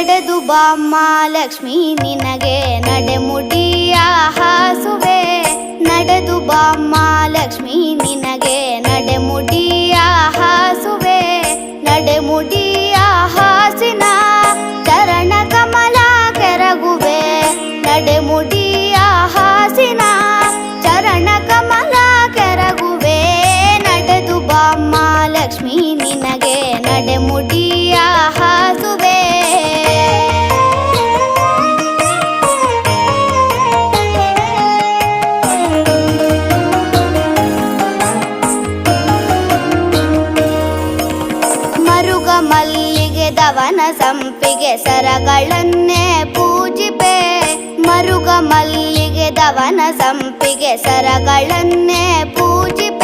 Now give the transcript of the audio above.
ನಡೆದು ಬಾಮ್ಮ ಲಕ್ಷ್ಮೀ ನಿನಗೆ ನಡೆಮುಡಿಯ ಹಾಸುವೆ. ನಡೆದು ಬಾಮ್ಮ ಲಕ್ಷ್ಮೀ ನಿನಗೆ ನಡೆಮುಡಿಯ ಹಾಸುವೆ. ನಡೆಮುಡಿಯ ಹಾಸಿನ ಚರಣ ಕಮಲ ಕೆರಗುವೆ. ನಡೆಮುಡಿಯ ಹಾಸಿನ ಚರಣ ಕಮಲ ಕೆರಗುವೆ. ನಡೆದು ಬಾಮ್ಮ ಲಕ್ಷ್ಮೀ ನಿನಗೆ ನಡೆಮುಡಿಯ ಹಾಸುವೆ. ಮರುಗ ಮಲ್ಲಿಗೆ ದವನ ಸಂಪಿಗೆ ಸರಗಳನ್ನೇ ಪೂಜಿಪೆ. ಮರುಗ ಮಲ್ಲಿಗೆ ದವನ ಸಂಪಿಗೆ ಸರಗಳನ್ನೇ ಪೂಜಿಪೆ.